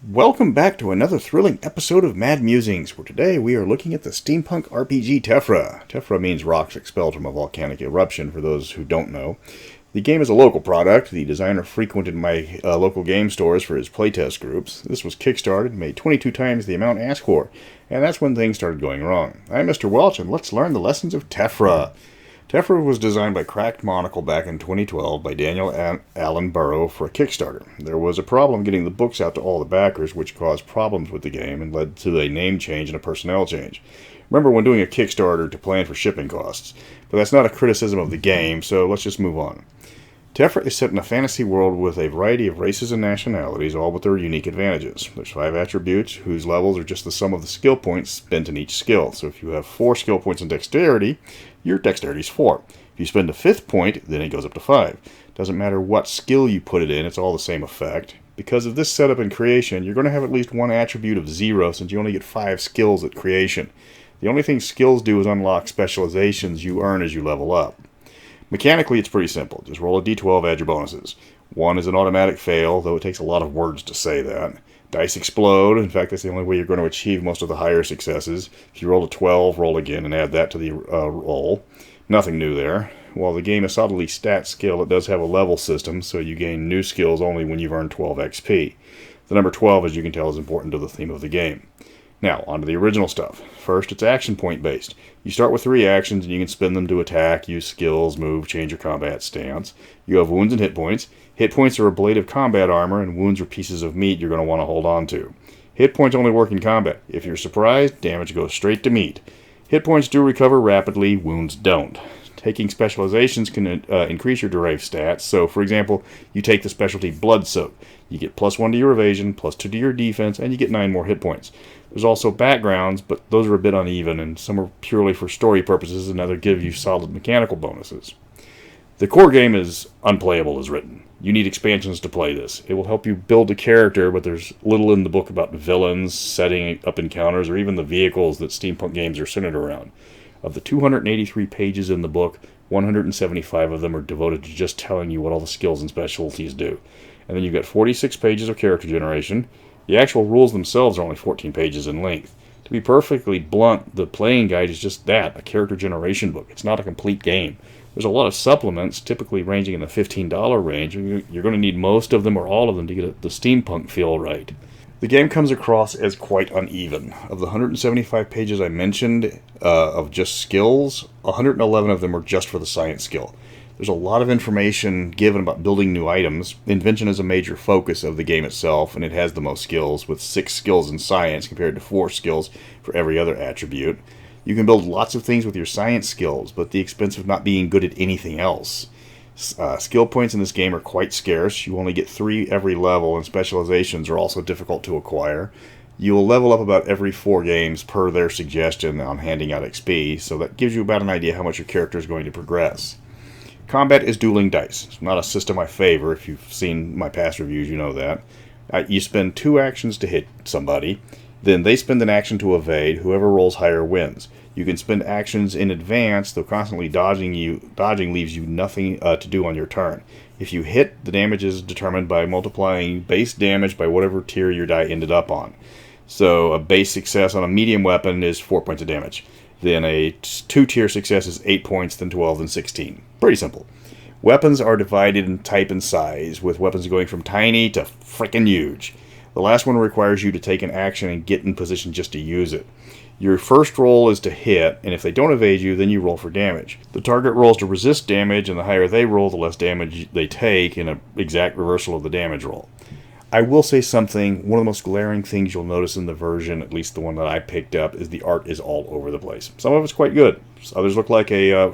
Welcome back to another thrilling episode of Mad Musings, where today we are looking at the Steampunk RPG Tephra. Tephra means rocks expelled from a volcanic eruption, for those who don't know. The game is a local product. The designer frequented my local game stores for his playtest groups. This was kickstarted and made 22 times the amount asked for, and that's when things started going wrong. I'm Mr. Welch, and let's learn the lessons of Tephra. Tephra was designed by Cracked Monocle back in 2012 by Daniel Allen Burrow for a Kickstarter. There was a problem getting the books out to all the backers, which caused problems with the game and led to a name change and a personnel change. Remember when doing a Kickstarter to plan for shipping costs. But that's not a criticism of the game, so let's just move on. Tephra is set in a fantasy world with a variety of races and nationalities, all with their unique advantages. There's 5 attributes, whose levels are just the sum of the skill points spent in each skill. So if you have 4 skill points in dexterity, your dexterity is 4. If you spend a 5th point, then it goes up to 5. Doesn't matter what skill you put it in, it's all the same effect. Because of this setup and creation, you're going to have at least one attribute of 0, since you only get 5 skills at creation. The only thing skills do is unlock specializations you earn as you level up. Mechanically, it's pretty simple. Just roll a d12, add your bonuses. 1 is an automatic fail, though it takes a lot of words to say that. Dice explode. In fact, that's the only way you're going to achieve most of the higher successes. If you roll a 12, roll again and add that to the roll. Nothing new there. While the game is solidly stat skill, it does have a level system, so you gain new skills only when you've earned 12 XP. The number 12, as you can tell, is important to the theme of the game. Now, on to the original stuff. First, it's action point based. You start with 3 actions and you can spend them to attack, use skills, move, change your combat stance. You have wounds and hit points. Hit points are a blade of combat armor, and wounds are pieces of meat you're going to want to hold on to. Hit points only work in combat. If you're surprised, damage goes straight to meat. Hit points do recover rapidly, wounds don't. Taking specializations can increase your derived stats. So, for example, you take the specialty Blood Soak. You get +1 to your evasion, +2 to your defense, and you get 9 more hit points. There's also backgrounds, but those are a bit uneven, and some are purely for story purposes, and others give you solid mechanical bonuses. The core game is unplayable as written. You need expansions to play this. It will help you build a character, but there's little in the book about villains, setting up encounters, or even the vehicles that steampunk games are centered around. Of the 283 pages in the book, 175 of them are devoted to just telling you what all the skills and specialties do. And then you've got 46 pages of character generation. The actual rules themselves are only 14 pages in length. To be perfectly blunt, the playing guide is just that, a character generation book. It's not a complete game. There's a lot of supplements, typically ranging in the $15 range, and you're going to need most of them or all of them to get the steampunk feel right. The game comes across as quite uneven. Of the 175 pages I mentioned of just skills, 111 of them are just for the science skill. There's a lot of information given about building new items. Invention is a major focus of the game itself, and it has the most skills, with 6 skills in science compared to 4 skills for every other attribute. You can build lots of things with your science skills, but at the expense of not being good at anything else. Skill points in this game are quite scarce. You only get 3 every level, and specializations are also difficult to acquire. You will level up about every 4 games per their suggestion on handing out XP, so that gives you about an idea how much your character is going to progress. Combat is dueling dice. It's not a system I favor. If you've seen my past reviews, you know that. You spend 2 actions to hit somebody, then they spend an action to evade. Whoever rolls higher wins. You can spend actions in advance, though constantly dodging leaves you nothing to do on your turn. If you hit, the damage is determined by multiplying base damage by whatever tier your die ended up on. So a base success on a medium weapon is 4 points of damage. Then a 2-tier success is 8 points, then 12, then 16. Pretty simple. Weapons are divided in type and size, with weapons going from tiny to frickin' huge. The last one requires you to take an action and get in position just to use it. Your first roll is to hit, and if they don't evade you, then you roll for damage. The target rolls to resist damage, and the higher they roll, the less damage they take, in an exact reversal of the damage roll. I will say something, one of the most glaring things you'll notice in the version, at least the one that I picked up, is the art is all over the place. Some of it's quite good. Others look like a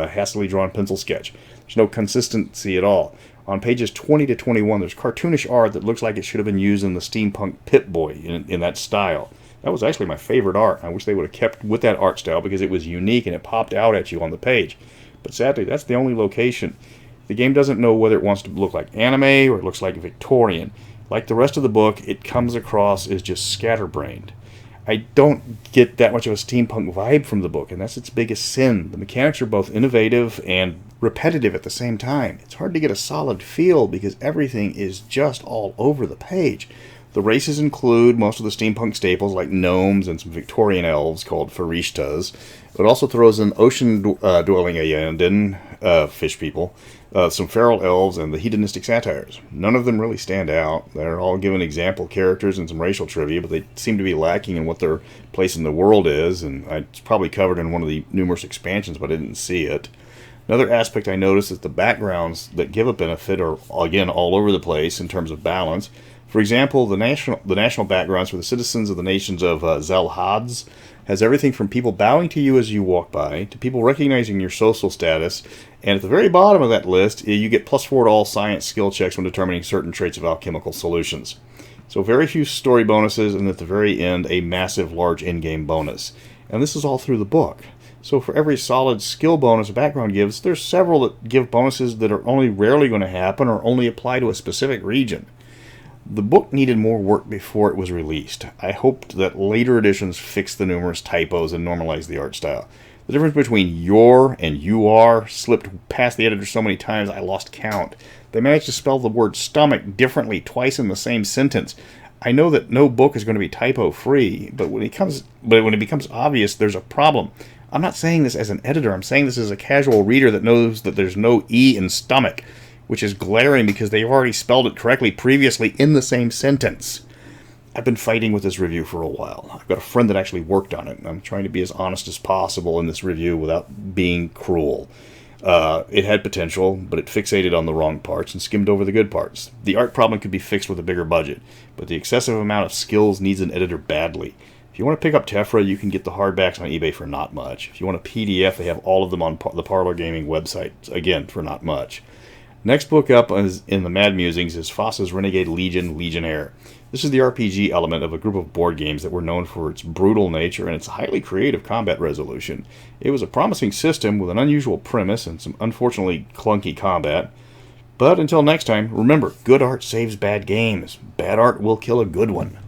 hastily drawn pencil sketch. There's no consistency at all. On pages 20 to 21, there's cartoonish art that looks like it should have been used in the Steampunk Pip-Boy in that style. That was actually my favorite art. I wish they would have kept with that art style because it was unique and it popped out at you on the page. But sadly, that's the only location. The game doesn't know whether it wants to look like anime or it looks like Victorian. Like the rest of the book, it comes across as just scatterbrained. I don't get that much of a steampunk vibe from the book, and that's its biggest sin. The mechanics are both innovative and repetitive at the same time. It's hard to get a solid feel because everything is just all over the page. The races include most of the steampunk staples like gnomes and some Victorian elves called farishtas. It also throws in ocean-dwelling Ayandin, fish people, some feral elves, and the hedonistic satyrs. None of them really stand out. They're all given example characters and some racial trivia, but they seem to be lacking in what their place in the world is, and it's probably covered in one of the numerous expansions, but I didn't see it. Another aspect I noticed is the backgrounds that give a benefit are, again, all over the place in terms of balance. For example, the national backgrounds for the citizens of the nations of Zelhads has everything from people bowing to you as you walk by, to people recognizing your social status, and at the very bottom of that list, you get +4 to all science skill checks when determining certain traits of alchemical solutions. So very few story bonuses, and at the very end, a massive, large in-game bonus. And this is all through the book. So for every solid skill bonus a background gives, there's several that give bonuses that are only rarely going to happen or only apply to a specific region. The book needed more work before it was released. I hoped that later editions fixed the numerous typos and normalized the art style. The difference between your and you are slipped past the editor so many times I lost count. They managed to spell the word stomach differently twice in the same sentence. I know that no book is going to be typo-free, but when it becomes obvious, there's a problem. I'm not saying this as an editor. I'm saying this as a casual reader that knows that there's no E in stomach, which is glaring because they've already spelled it correctly previously in the same sentence. I've been fighting with this review for a while. I've got a friend that actually worked on it, and I'm trying to be as honest as possible in this review without being cruel. It had potential, but it fixated on the wrong parts and skimmed over the good parts. The art problem could be fixed with a bigger budget, but the excessive amount of skills needs an editor badly. If you want to pick up Tephra, you can get the hardbacks on eBay for not much. If you want a PDF, they have all of them on the Parlor Gaming website, again, for not much. Next book up in the Mad Musings is Foss's Renegade Legion Legionnaire. This is the RPG element of a group of board games that were known for its brutal nature and its highly creative combat resolution. It was a promising system with an unusual premise and some unfortunately clunky combat. But until next time, remember, good art saves bad games. Bad art will kill a good one.